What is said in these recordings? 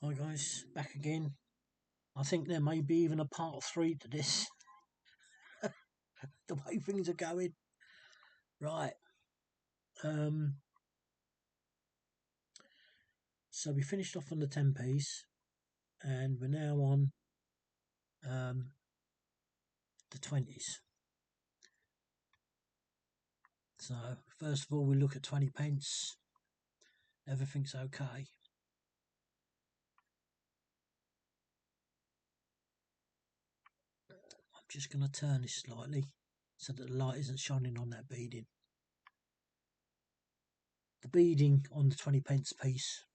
Hi guys, back again. I think there may be even a part 3 to this. The way things are going. Right. So we finished off on the 10 piece and we're now on the 20s. So first of all we look at 20 pence. Everything's okay. I'm just going to turn this slightly so that the light isn't shining on that beading. The beading on the 20 pence piece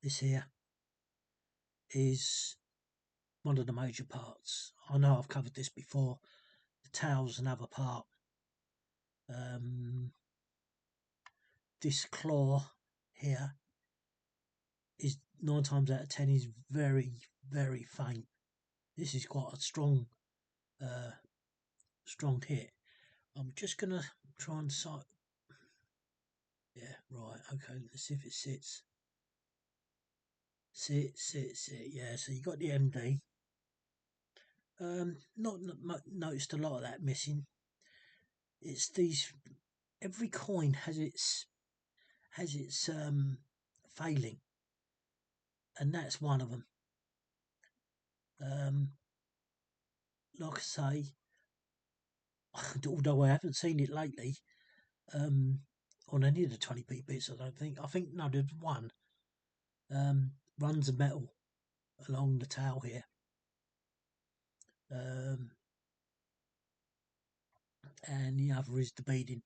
this here is one of the major parts. I know I've covered this before. The tail's another part. This claw here is 9 times out of 10 is very, very faint. This is quite a strong hit. I'm just gonna try and sight. Yeah, right, okay, let's see if it sits. Sit. Yeah, so you got the MD. Not noticed a lot of that missing. It's these, every coin has its failing, and that's one of them. Like I say, although I haven't seen it lately on any of the 20p bits, I think no, there's one runs a metal along the tail here, and the other is the beading.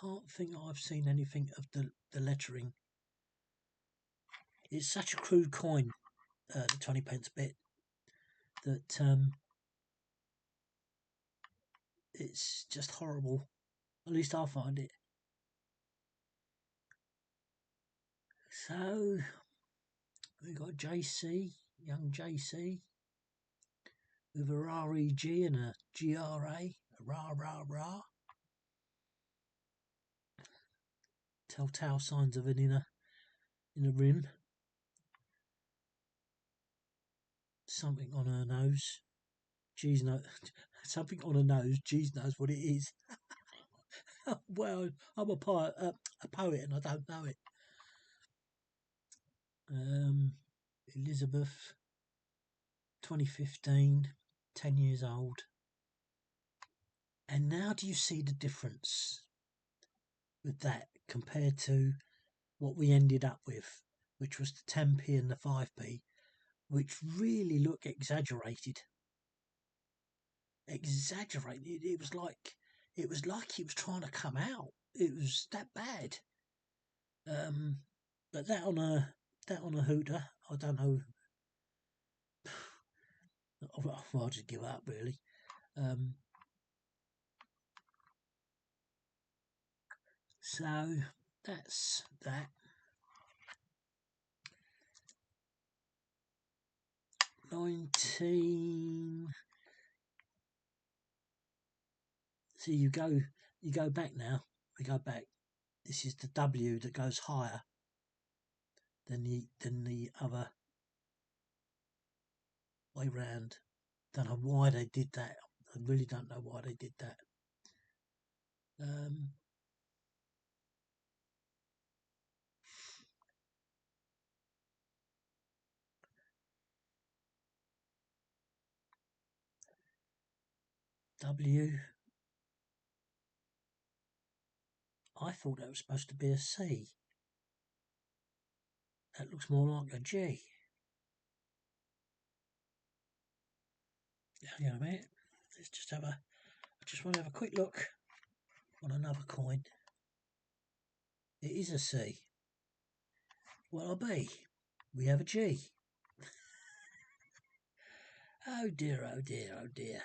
Can't think I've seen anything of the lettering. It's such a crude coin, the 20 pence bit, that it's just horrible. At least I find it. So we got JC, young JC, with a REG and a GRA, a rah. Telltale signs of it in a rim. Something on her nose. Geez, no, something on her nose. Geez knows what it is. Well, I'm a poet, and I don't know it. Elizabeth, 2015, 10 years old. And now do you see the difference with that compared to what we ended up with, which was the 10p and the 5p, which really look exaggerated. It was like it was trying to come out. It was that bad. But that on a hooter, I don't know. I'll just give up really. So that's that. 19. See, you go back now. We go back. This is the W that goes higher than the other way round. Don't know why they did that. I really don't know why they did that. W. I thought that was supposed to be a C. That looks more like a G. Hang on a minute. Let's just I just want to have a quick look on another coin. It is a C. Well, a B. We have a G. Oh dear, oh dear, oh dear.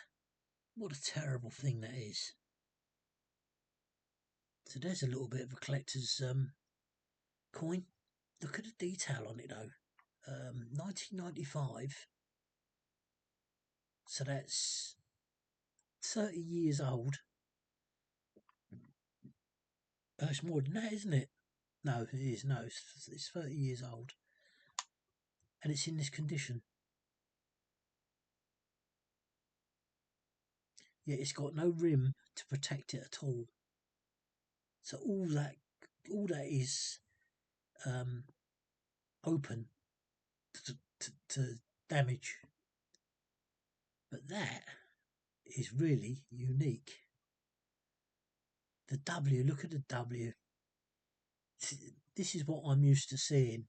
What a terrible thing that is. So there's a little bit of a collector's coin. Look at the detail on it though. 1995. So that's 30 years old. It's more than that, isn't it? No, it is. No, it's 30 years old. And it's in this condition. Yet it's got no rim to protect it at all. So all that is open to damage. But that is really unique. The W, look at the W. This is what I'm used to seeing.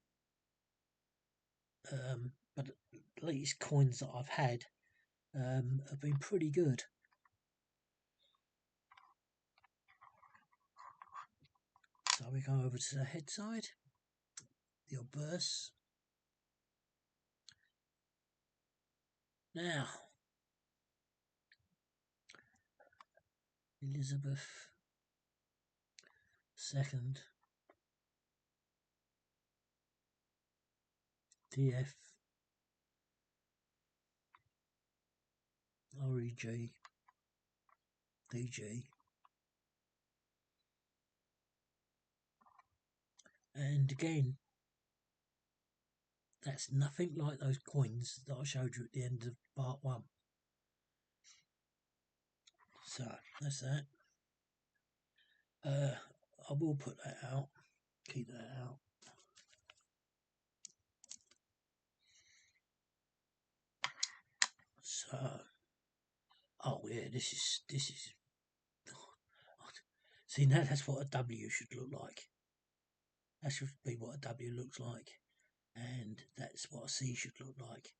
But the latest coins that I've had have been pretty good. So we go over to the head side, the obverse. Now, Elizabeth II, DF, REG, DG. And again, that's nothing like those coins that I showed you at the end of part 1. So, that's that. I will put that out. Keep that out. So, oh yeah, this is. See, now that's what a W should look like. That should be what a W looks like, and that's what a C should look like.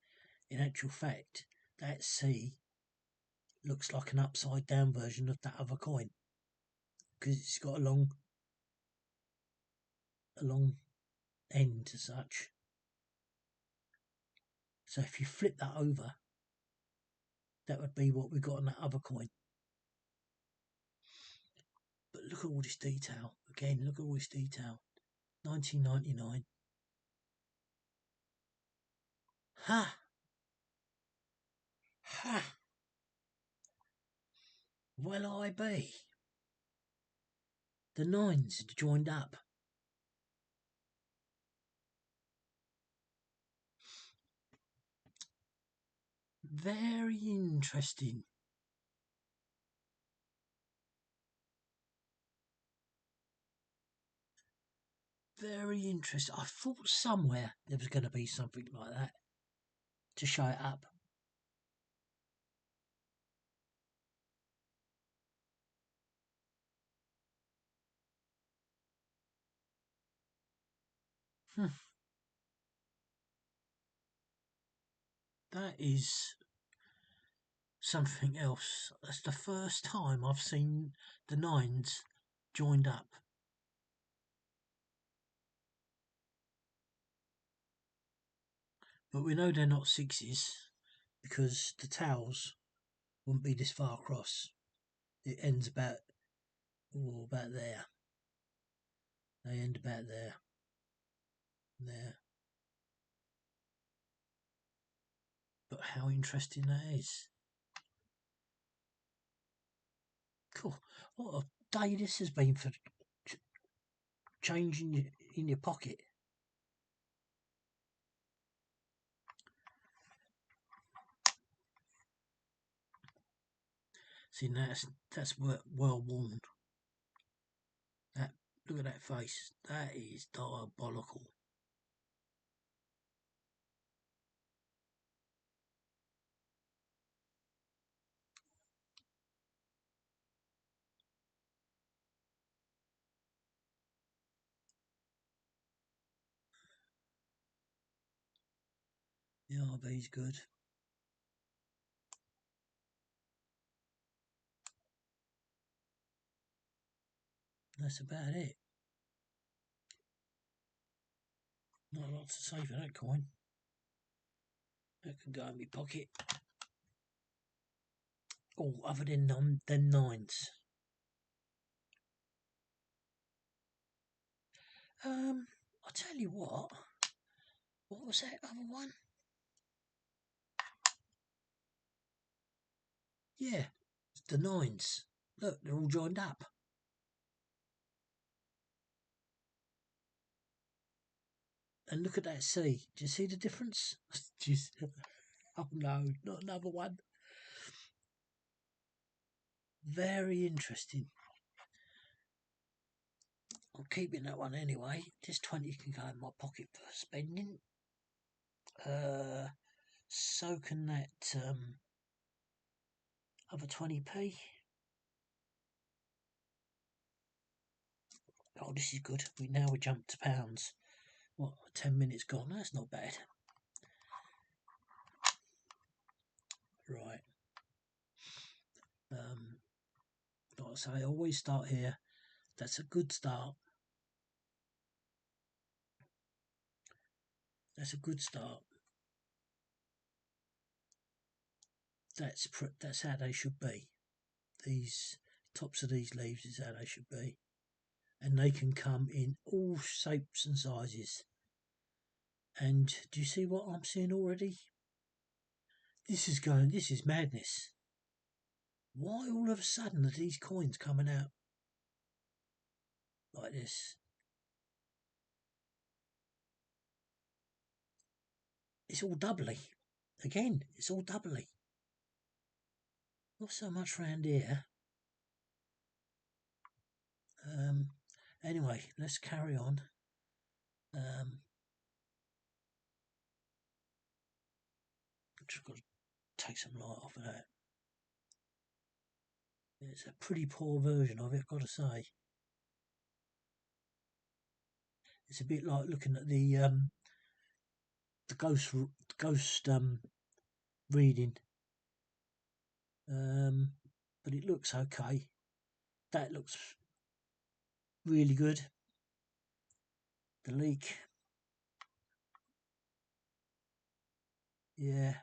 In actual fact, that C looks like an upside down version of that other coin because it's got a long end as such. So if you flip that over, that would be what we got on that other coin. But look at all this detail. Again, look at all this detail. 1999. Ha! Ha! Well, I be. The nines had joined up. Very interesting. Very interesting. I thought somewhere there was going to be something like that to show it up. That is something else. That's the first time I've seen the nines joined up. But we know they're not sixes because the tails wouldn't be this far across. It ends about there. They end about there. There. But how interesting that is. Cool. What a day this has been for changing in your pocket. See, that's well worn. That, look at that face. That is diabolical. The RB's good. That's about it. Not a lot to say for that coin. That can go in my pocket. Oh, other than nines. I'll tell you what. What was that other one? Yeah, it's the nines. Look, they're all joined up. And look at that C. Do you see the difference? Oh no, not another one. Very interesting. I'm keeping that one anyway. This 20 can go in my pocket for spending. So can that other 20p. Oh, this is good. We jumped to pounds. What, 10 minutes gone? That's not bad. Right. Like I say, I always start here. That's a good start. That's a good start. That's how they should be. These tops of these leaves is how they should be, and they can come in all shapes and sizes. And do you see what I'm seeing already? This is madness. Why all of a sudden are these coins coming out like this? It's all doubly. Again, it's all doubly. Not so much round here. Anyway, let's carry on. Just got to take some light off of that. It's a pretty poor version of it, I've got to say. It's a bit like looking at the ghost reading. But it looks okay. That looks really good. The leak, yeah,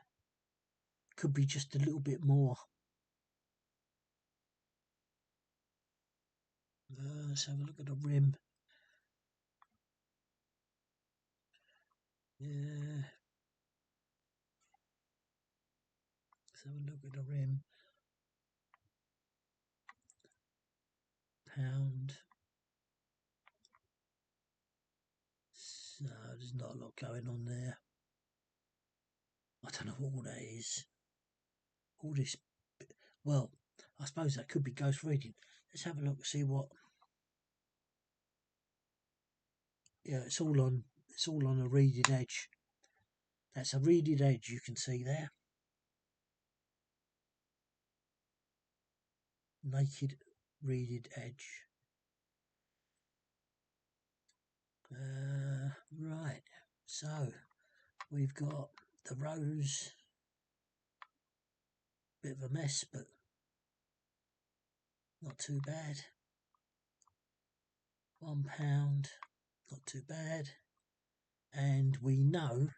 could be just a little bit more. Let's have a look at the rim. Yeah, let's have a look at the rim. Pound. So there's not a lot going on there. I don't know what all that is. All this, well, I suppose that could be ghost reading. Let's have a look, see what. Yeah, it's all on a reeded edge. That's a reeded edge you can see there. Naked reeded edge. Right, so we've got the rose, bit of a mess, but not too bad. £1, not too bad. And we know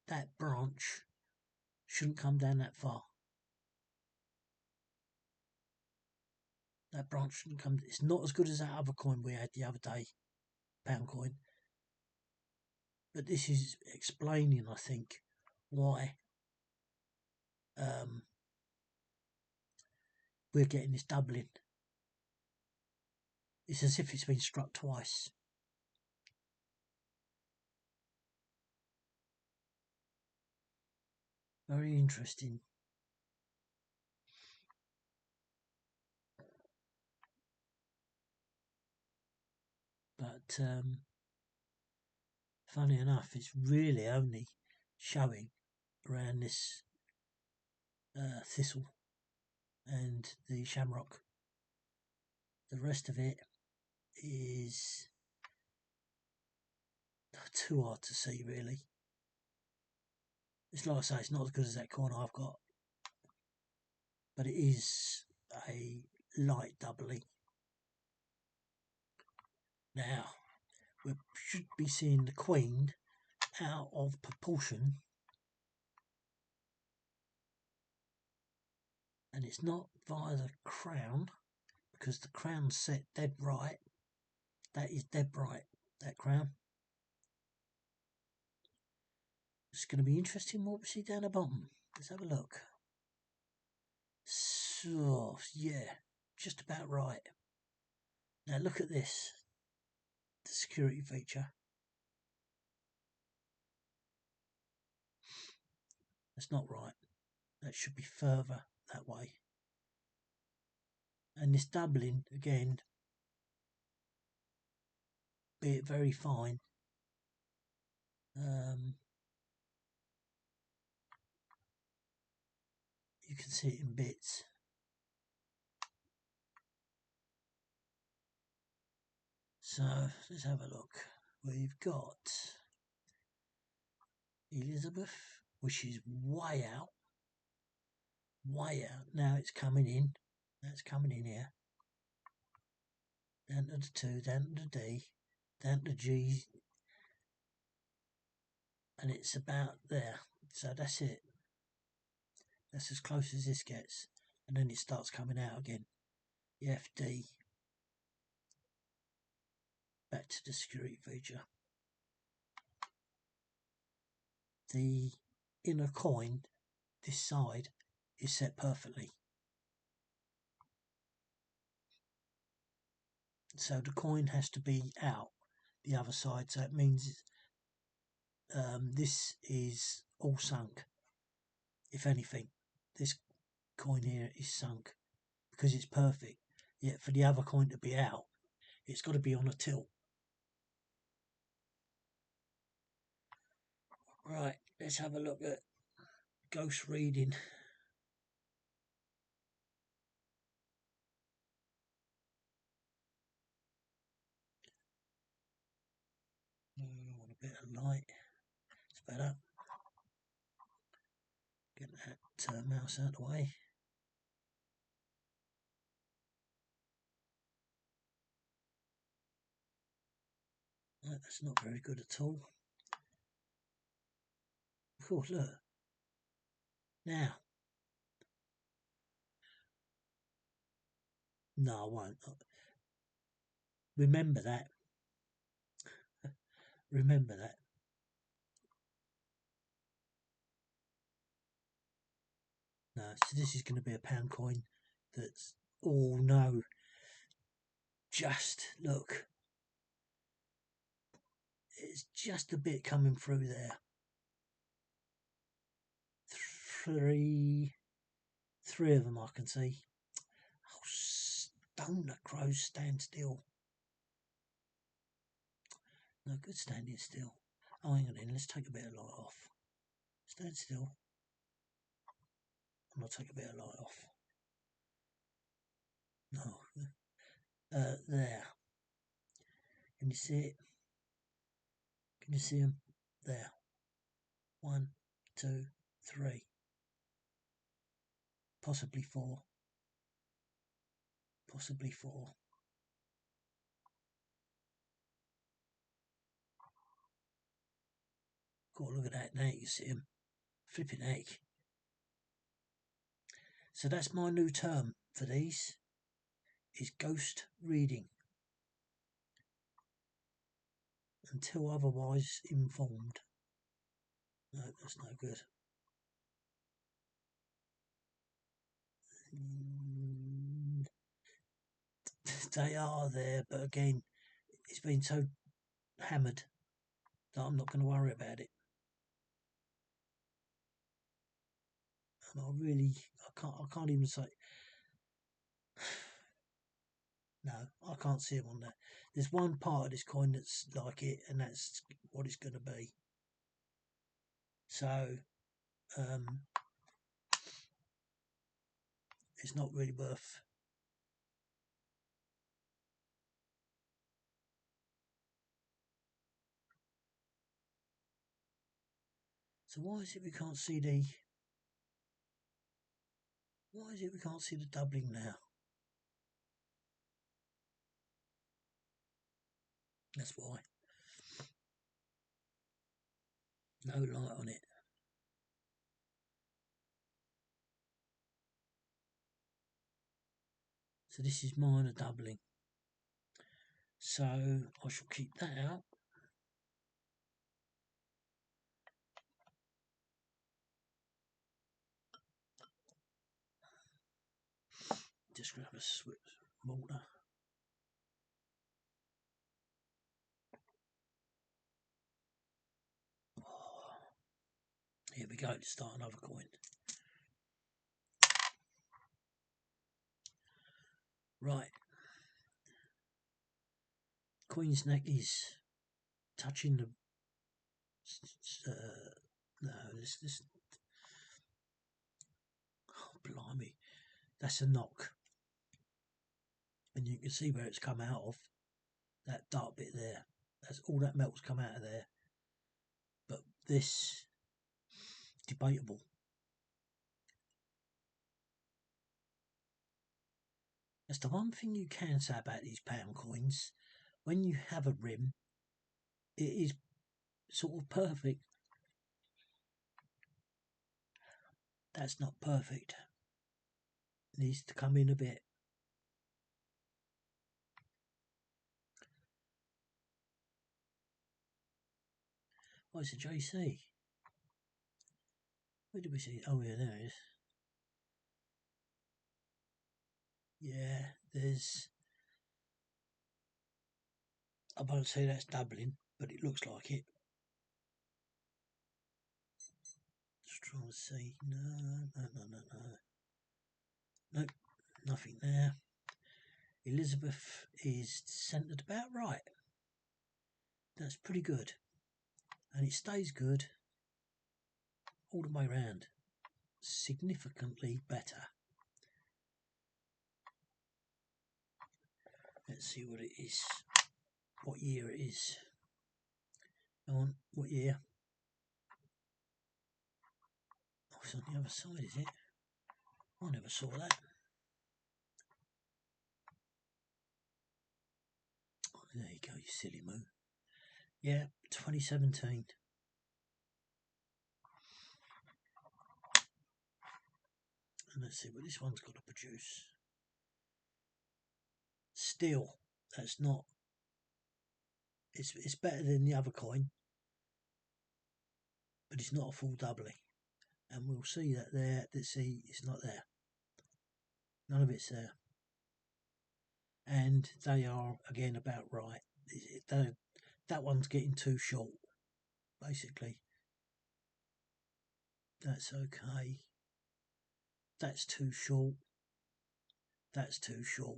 that branch shouldn't come down that far. That branch shouldn't come. It's not as good as that other coin we had the other day, pound coin. But this is explaining, I think, why we're getting this doubling. It's as if it's been struck twice. Very interesting. But funny enough, it's really only showing around this thistle and the shamrock. The rest of it is too hard to see, really. It's like I say, it's not as good as that coin I've got, but it is a light doubly. Now, we should be seeing the queen out of proportion, and it's not via the crown, because the crown's set dead right. That is dead bright, that crown. It's going to be interesting what we see down the bottom. Let's have a look. So, yeah, just about right. Now look at this. the security feature. That's not right. That should be further that way. And this doubling, again, be it very fine, you can see it in bits. So let's have a look. We've got Elizabeth, which is way out. Now it's coming in. That's coming in here. Down to the 2, down to the D, down to G, and it's about there. So that's it. That's as close as this gets. And then it starts coming out again. The FD. Back to the security feature. The inner coin, this side, is set perfectly. So the coin has to be out the other side. So it means this is all sunk. If anything, this coin here is sunk because it's perfect. Yet for the other coin to be out, it's got to be on a tilt. Right, let's have a look at ghost reading. I want a bit of light. It's better. Get that mouse out of the way. Right, that's not very good at all. Oh, look. Now. No, I won't. Remember that. Remember that. No, so this is going to be a pound coin that's, oh no, just look, it's just a bit coming through there. Three of them I can see. Oh, stone that crows, stand still. No good standing still. Oh, hang on then, let's take a bit of light off. Stand still. I'm going to take a bit of light off. No. There. Can you see it? Can you see them? There. 1, 2, 3. Possibly 4. Possibly 4. God, look at that. Now you can see them. Flipping heck. So that's my new term for these, is ghost reading. Until otherwise informed. No, that's no good. They are there, but again, it's been so hammered that I'm not going to worry about it. And I can't even say. No, I can't see them on there. There's one part of this coin that's like it, and that's what it's going to be. So, it's not really worth. So why is it we can't see the? Why is it we can't see the doubling now? That's why. No light on it. So this is minor doubling. So I shall keep that out. Just grab a switch mortar. Here we go, to start another coin. Right. Coin's neck is touching the... no, this... Oh, blimey. That's a knock. And you can see where it's come out of. That dark bit there. That's all that melt's come out of there. But this... debatable. That's the one thing you can say about these pound coins. When you have a rim, it is sort of perfect. That's not perfect. It needs to come in a bit. Oh, it's a JC. Where did we see it? Oh, yeah, there it is. Yeah, there's... I won't say that's doubling, but it looks like it. Just trying to see. No. Nope, nothing there. Elizabeth is centred about right. That's pretty good. And it stays good all the way round. Significantly better. Let's see what it is. What year it is. Go on, what year? Oh, it's on the other side, is it? I never saw that. Oh, there you go, you silly moo. Yeah, 2017. And let's see what this one's got to produce. Still, that's not... It's better than the other coin, but it's not a full doubly. And we'll see that there. Let's see, it's not there. None of it's there. And they are, again, about right. That one's getting too short, basically. That's okay. That's too short. That's too short.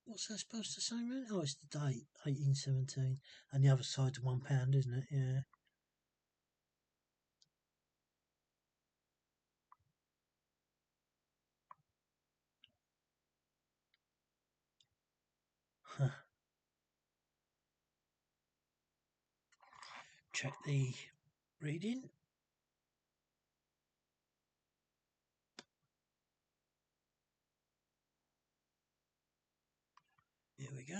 What's that supposed to say, really? Oh, it's the date, 1817. And the other side's £1, isn't it? Yeah. Huh. Check the reading. Here we go.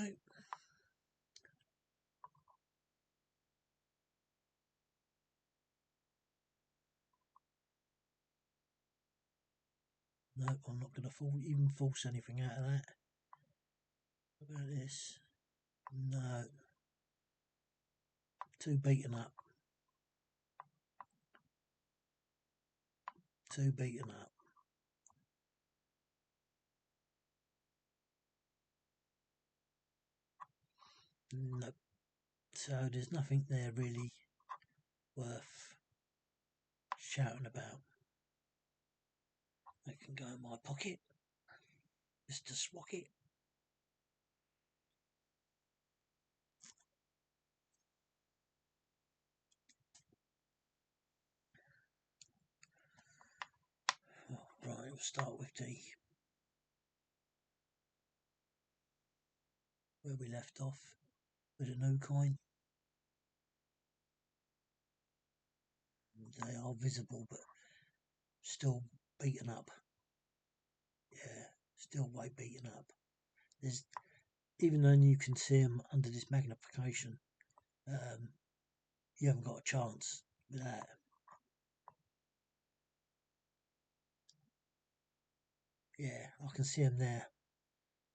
No, I'm not going to even force anything out of that. What about this? No. Too beaten up. Too beaten up. Nope. So there's nothing there really worth shouting about. That can go in my pocket. Just to swock it. Oh, right, we'll start with where we left off with a new coin. They are visible, but still beaten up. Yeah, still way beaten up. There's, even though you can see them under this magnification, you haven't got a chance with that. Yeah, I can see them there.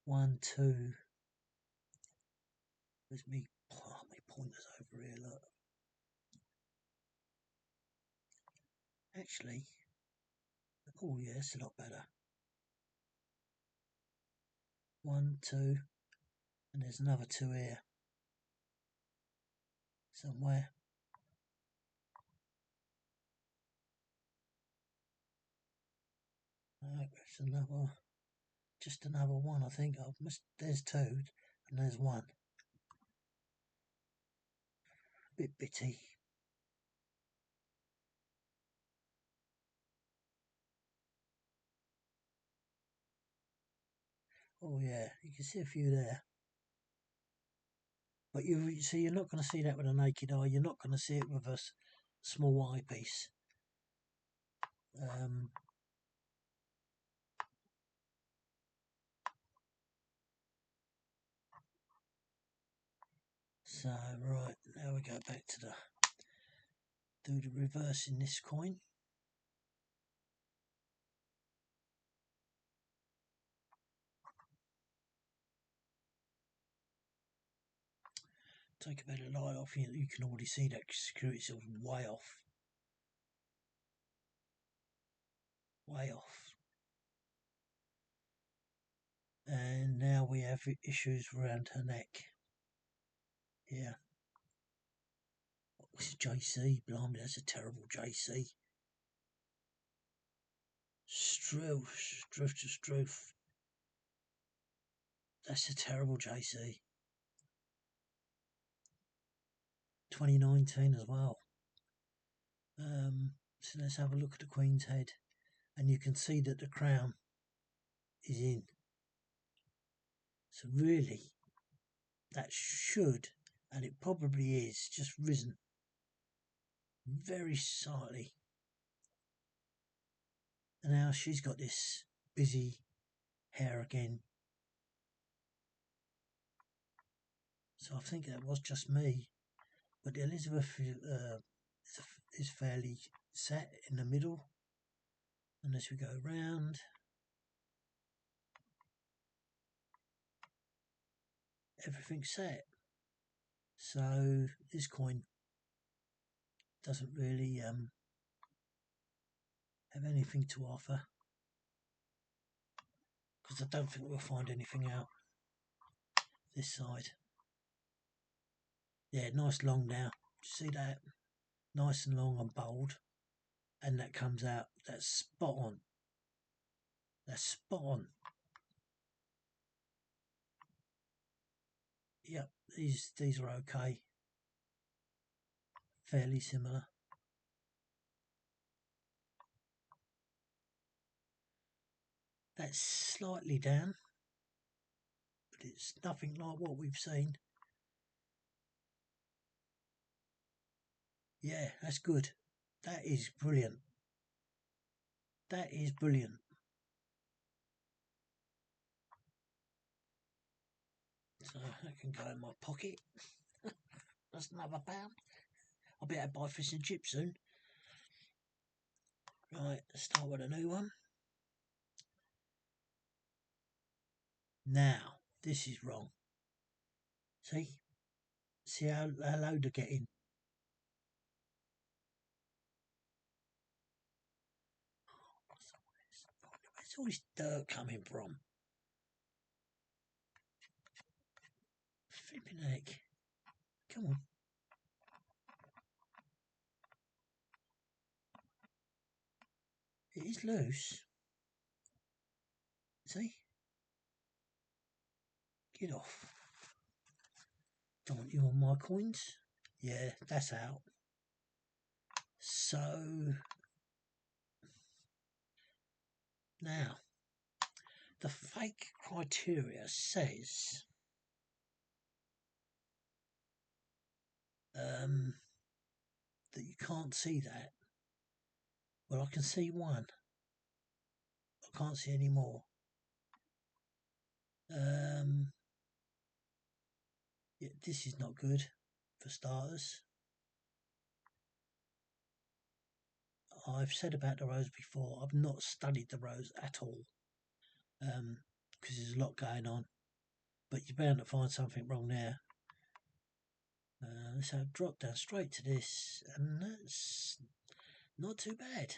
1, 2. Where's me? Oh, my pointer's over here, look. Actually, oh yeah, it's a lot better. 1, 2. And there's another 2 here somewhere. There's another, just another one. I think I've missed. There's 2 and there's 1. Bit bitty. Oh yeah, you can see a few there. But you see, you're not going to see that with a naked eye. You're not going to see it with a small eyepiece. So right, now we go back to do the reverse in this coin. Take a bit of light off. You can already see that security seal's way off. Way off. And now we have issues around her neck. Yeah. This is JC. Blimey, that's a terrible JC. Struth to Struth. That's a terrible JC. 2019 as well. So let's have a look at the Queen's head. And you can see that the crown is in. So really, that should, and it probably is, just risen very slightly. And now she's got this busy hair again. So I think that was just me. But Elizabeth is fairly set in the middle. And as we go round, everything's set. So this coin doesn't really have anything to offer, because I don't think we'll find anything out this side. Yeah, nice long now. See that? Nice and long and bold. And that comes out. That's spot on. That's spot on. Yep, these are okay. Fairly similar. That's slightly down, but it's nothing like what we've seen. Yeah, that's good. That is brilliant. That is brilliant. So that can go in my pocket. That's another pound. I'll be able to buy fish and chips soon. Right, let's start with a new one. Now, this is wrong. See how low they're getting. Where's all this dirt coming from? Flipping heck. Come on. It is loose. See? Get off. Don't want you on my coins. Yeah, that's out. So now the fake criteria says that you can't see that. Well, I can see one. I can't see any more. Yeah, this is not good for starters. I've said about the rose before, I've not studied the rose at all, because there's a lot going on, but you're bound to find something wrong there. So drop down straight to this, and that's not too bad.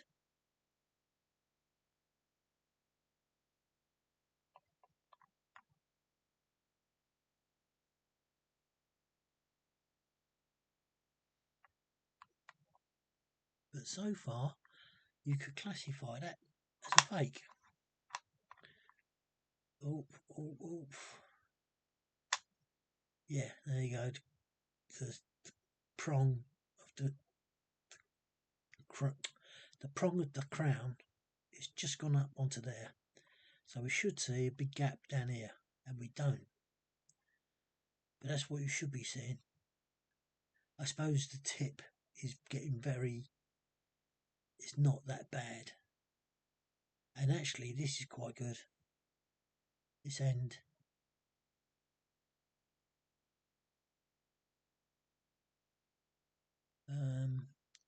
but so far you could classify that as a fake. Oh, oh, oh. Yeah, there you go. The prong of the prong of the crown is just gone up onto there. So we should see a big gap down here, and we don't. But that's what you should be seeing. I suppose the tip is getting it's not that bad. And actually this is quite good. This end.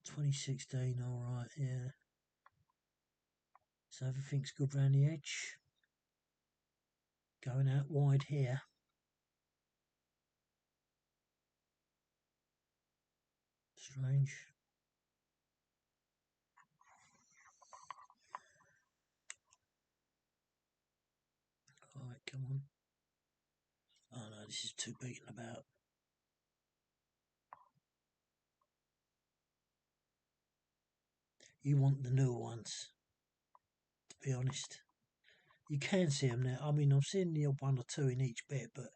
2016, alright, yeah. So everything's good around the edge. Going out wide here. Strange. Alright, come on. Oh no, this is too beaten about. You want the newer ones, to be honest. You can see them now. I mean, I'm seeing the odd one or two in each bit, but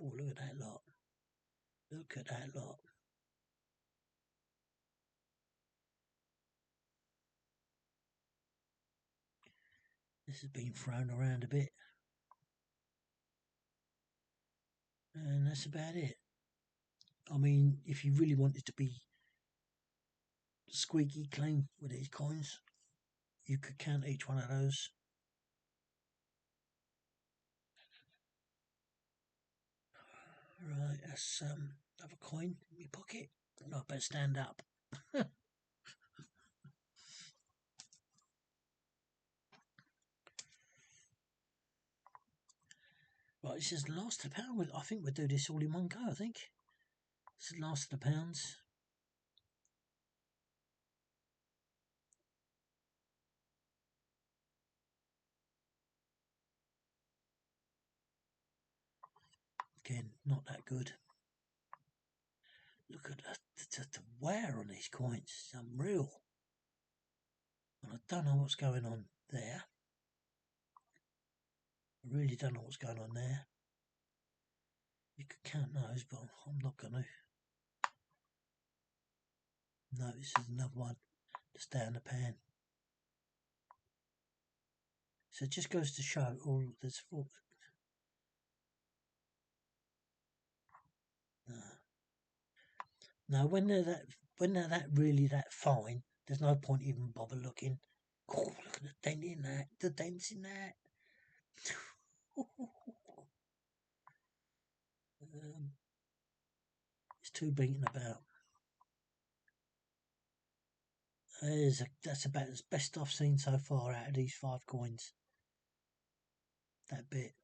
oh, look at that lot. Look at that lot. This has been thrown around a bit. And that's about it. I mean, if you really wanted to be squeaky clean with these coins, you could count each one of those. Right, that's another coin in my pocket. No, I better stand up. Right, this is the last of the pound. I think we'll do this all in one go, I think. This is the last of the pounds. Again, not that good. Look at the wear on these coins. It's unreal. And I don't know what's going on there. I really don't know what's going on there. You could count those, but I'm not going to. No, this is another one. Just down the pan. So it just goes to show all there's four. No. No, when they're that really that fine, there's no point even bother looking. Oh, look at the dent in that. The dents in that. It's too beaten about. That's about as best I've seen so far out of these 5 coins. That bit.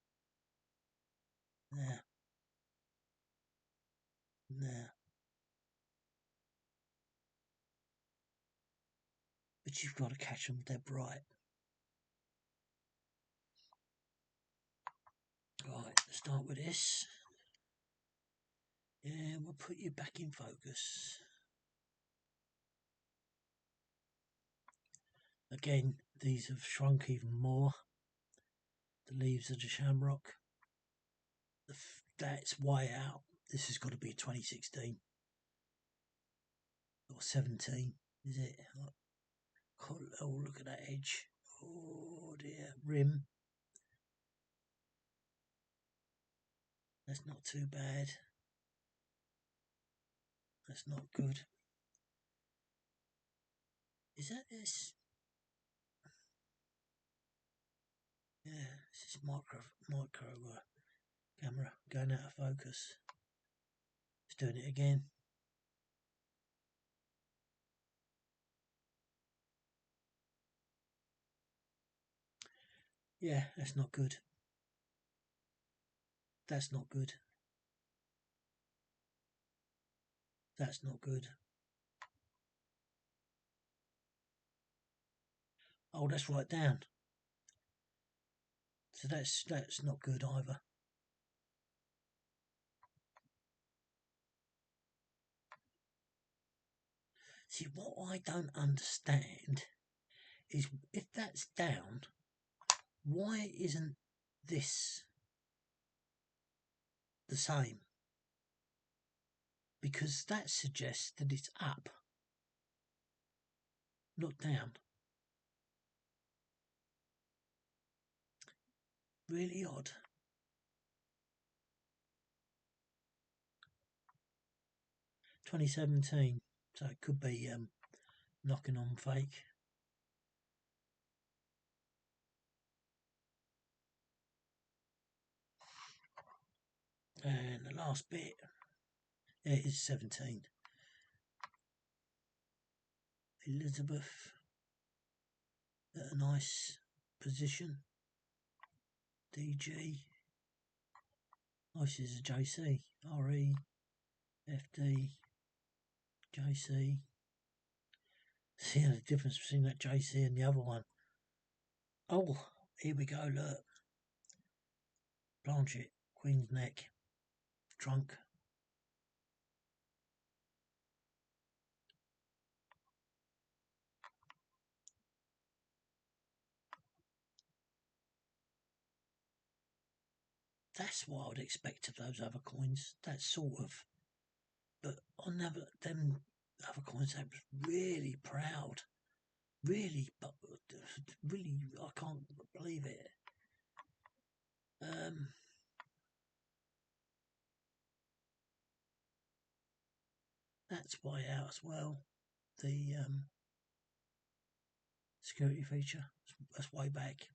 There. There. But you've got to catch them dead right. Right, let's start with this. Yeah, we'll put you back in focus. Again, these have shrunk even more. The leaves of the shamrock. That's way out. This has got to be 2016 or 17, is it? Oh, look at that edge. Oh dear, rim. That's not too bad. That's not good. Is that this? Yeah, this is micro camera going out of focus. It's doing it again. Yeah, that's not good. That's not good. That's not good. Oh, that's right down. So that's not good either. See, what I don't understand is if that's down, why isn't this the same? Because that suggests that it's up, not down. Really odd. (2017), so it could be knocking on fake. And the last bit, it is 17. Elizabeth at a nice position. DG. Oh, this is a JC. RE, FD, JC. See the difference between that JC and the other one. Oh, here we go, look. Blanchett, Queen's Neck, trunk. That's what I would expect of those other coins. That sort of. But on them other coins, they was really proud. Really, but really, I can't believe it. That's way out as well. The security feature, that's way back.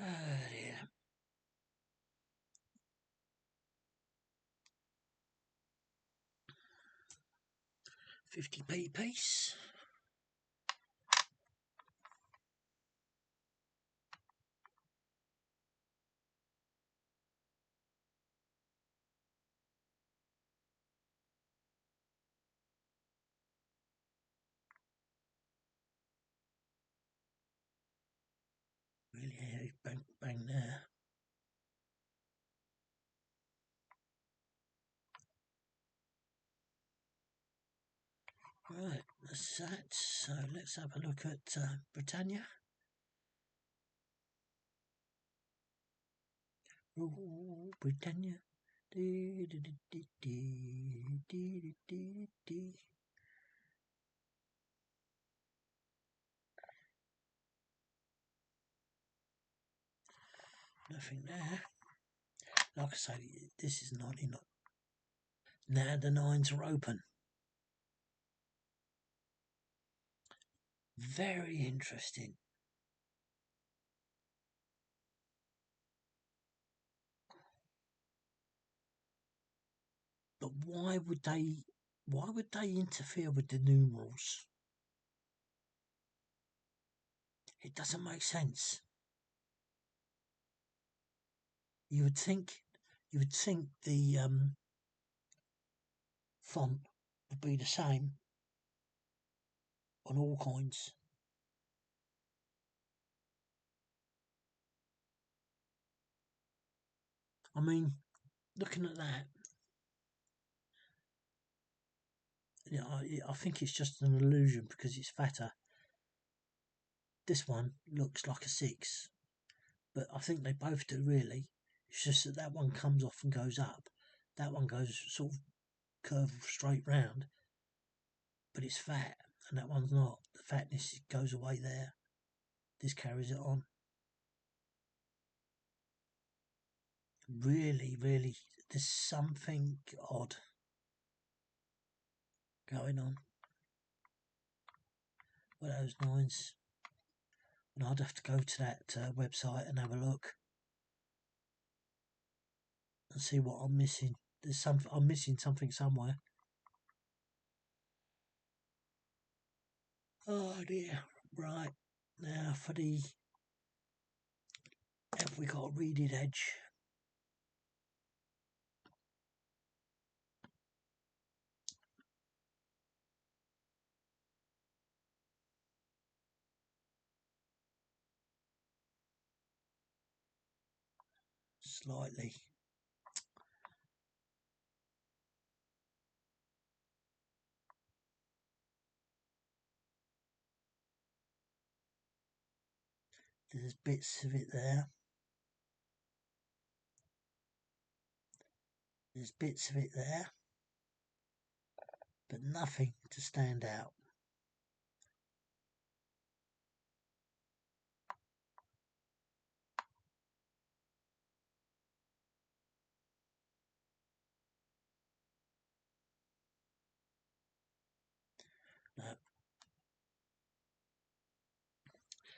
Oh dear. 50p piece. Really heavy bang there. Right, that's that. So let's have a look at Britannia. Oh, Britannia. Nothing there. Like I say, this is 99. Now the nines are open. Very interesting. But why would they interfere with the numerals? It doesn't make sense. You would think the font would be the same on all coins. I mean, looking at that, I think it's just an illusion because it's fatter. This one looks like a 6, but I think they both do really. It's just that one comes off and goes up. That one goes sort of curve straight round, but it's fat, and that one's not. The fatness goes away there. This carries it on. Really, there's something odd going on with those nines. And I'd have to go to that website and have a look and see what I'm missing. I'm missing something somewhere. Oh dear. Right, now for the We got a reeded edge. Slightly. There's bits of it there. There's bits of it there, but nothing to stand out. No.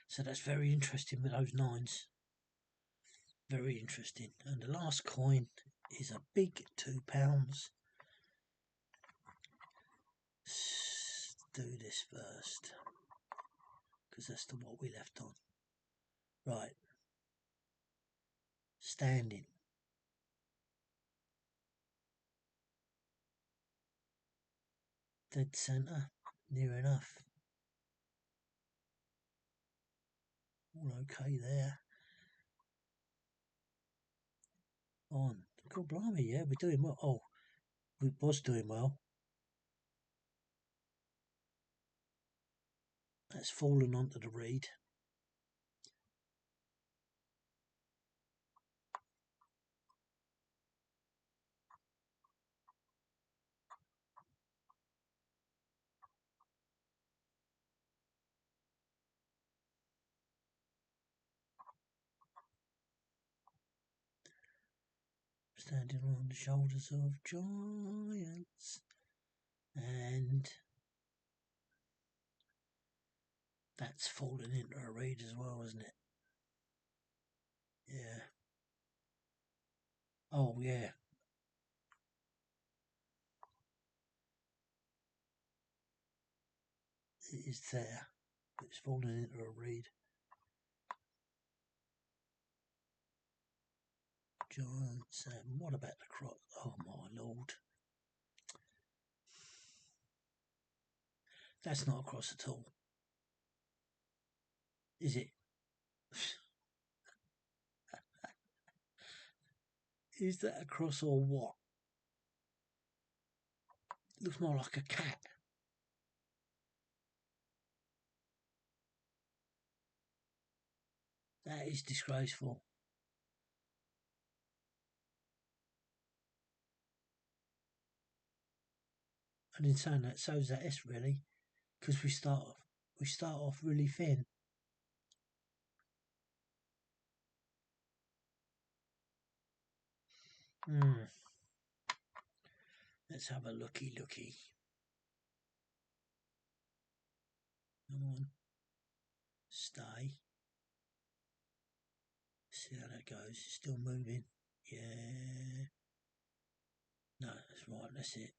So that's very interesting with those nines. Very interesting. And the last coin is a big £2. Let's do this first, because that's the what we left on. Right. Standing. Dead centre. Near enough. All okay there. On. God blimey, yeah, we're doing well. Oh, we was doing well. That's fallen onto the reed. Standing on the shoulders of giants. And that's fallen into a reed as well, isn't it? Yeah. Oh, yeah. It is there. It's fallen into a reed. Giants. What about the cross? Oh, my lord. That's not a cross at all. Is it? Is that a cross or what? It looks more like a cat. That is disgraceful. And in saying that, so's that S really, because we start off really thin. Let's have a looky. Come on. Stay. See how that goes. It's still moving. Yeah. No, that's right. That's it.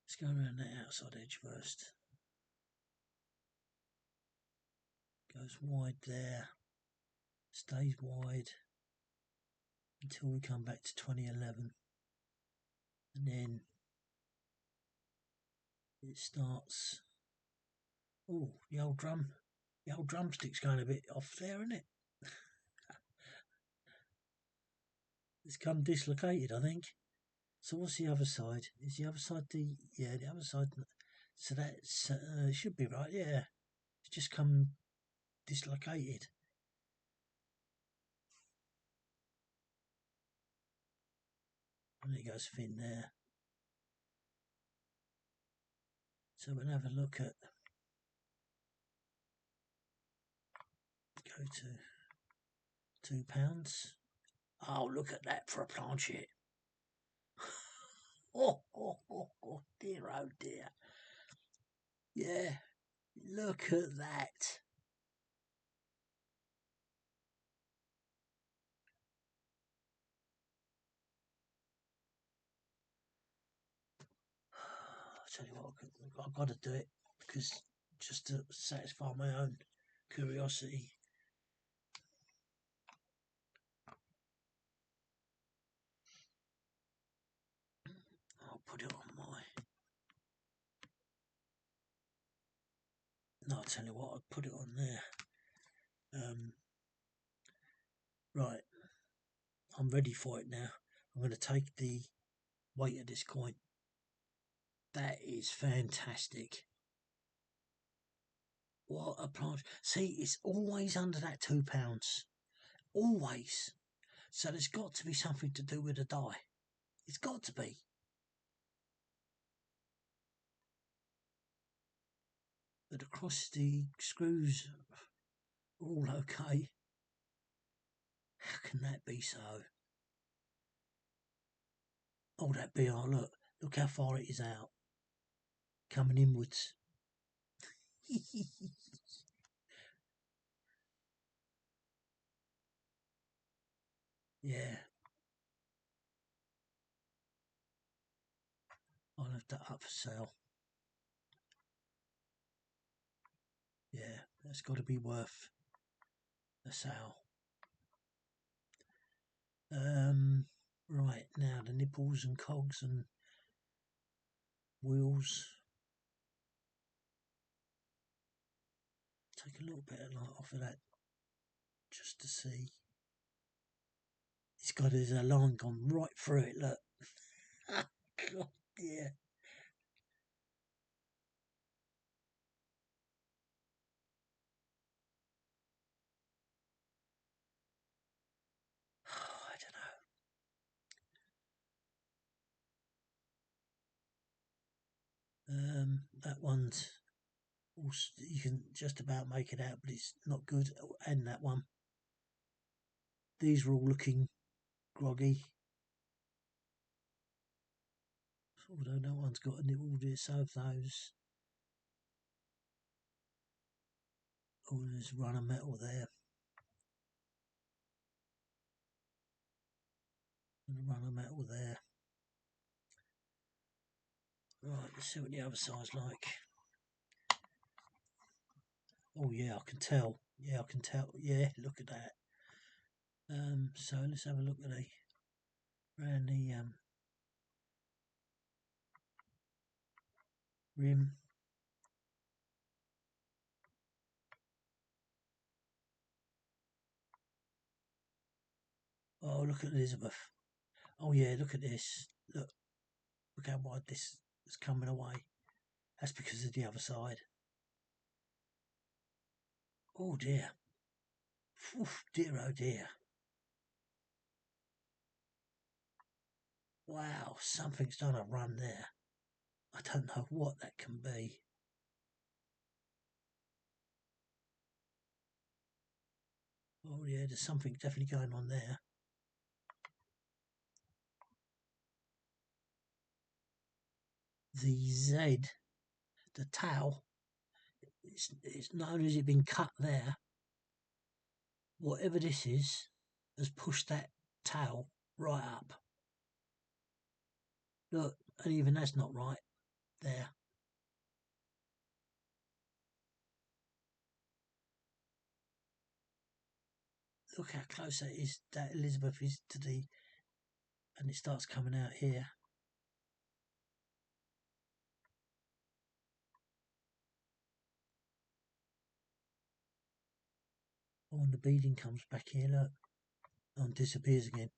Let's go around that outside edge first. Goes wide there. Stays wide until we come back to 2011. And then it starts. Oh, the old drumstick's going a bit off there, isn't it? It's come dislocated, I think. So what's the other side? Is the other side the other side? So that's should be right. Yeah, it's just come dislocated. And it goes thin there. So we'll have a look at. Go to £2. Oh, look at that for a planchet. Oh, dear, oh dear. Yeah, look at that. I'll tell you what, I've got to do it because just to satisfy my own curiosity. I'll put it on my. No, I'll tell you what, I'll put it on there. Right, I'm ready for it now. I'm going to take the weight of this coin. That is fantastic. What a plunge. See, it's always under that £2. Always. So there's got to be something to do with the die. It's got to be. But across the screws are all okay. How can that be so? Oh, that BR, look how far it is out. Coming inwards. Yeah. I'll have that up for sale. Yeah, that's got to be worth a sale. Right, now the nipples and cogs and wheels. Take a little bit of light off of that just to see. It's got his line gone right through it, look. God, yeah. I don't know. That one's, you can just about make it out, but it's not good. And that one. These are all looking groggy. Although no one's got a nibble of those. Oh, there's a run of metal there. And a run of metal there. Right, let's see what the other side's like. Oh yeah, I can tell. Yeah, I can tell. Yeah, look at that. So let's have a look at around the rim. Oh, look at Elizabeth. Oh yeah, look at this. Look how wide this is coming away. That's because of the other side. Oh dear. Oof, dear oh dear. Wow, something's done a run there. I don't know what that can be. Oh yeah, there's something definitely going on there. The Z, the towel, it's known as it being cut there. Whatever this is, has pushed that towel right up. Look, and even that's not right there. Look how close that is, that Elizabeth is to the, and it starts coming out here. Oh, and the beading comes back here, look. Oh, and disappears again.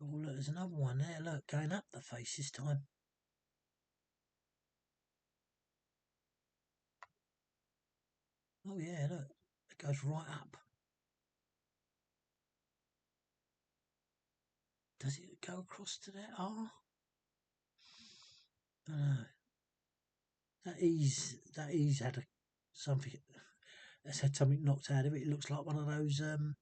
Oh, look, there's another one there, look, going up the face this time. Oh, yeah, look, it goes right up. Does it go across to that R? I don't know. That E's had something, that's had something knocked out of it. It looks like one of those, in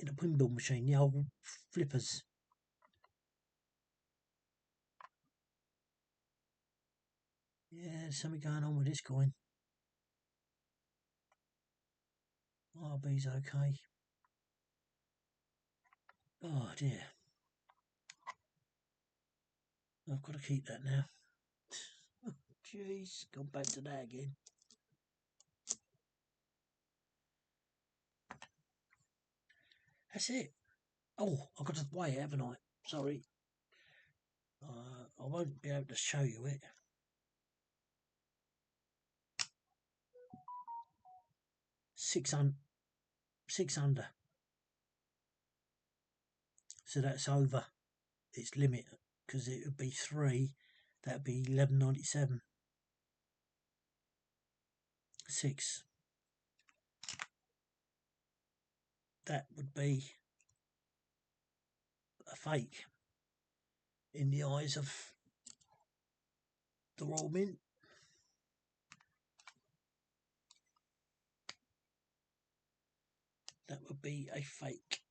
a pinball machine, the old flippers. Yeah, there's something going on with this coin. RB's okay. Oh dear. I've got to keep that now. Jeez, gone back to that again. That's it. Oh, I've got to weigh it, haven't I? Sorry. I won't be able to show you it. 600. So that's over its limit, because it would be 3. That'd be 11.97. 6. That would be a fake in the eyes of the Royal Mint. That would be a fake.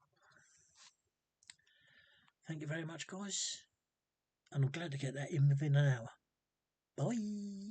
Thank you very much, guys. And I'm glad to get that in within an hour. Bye.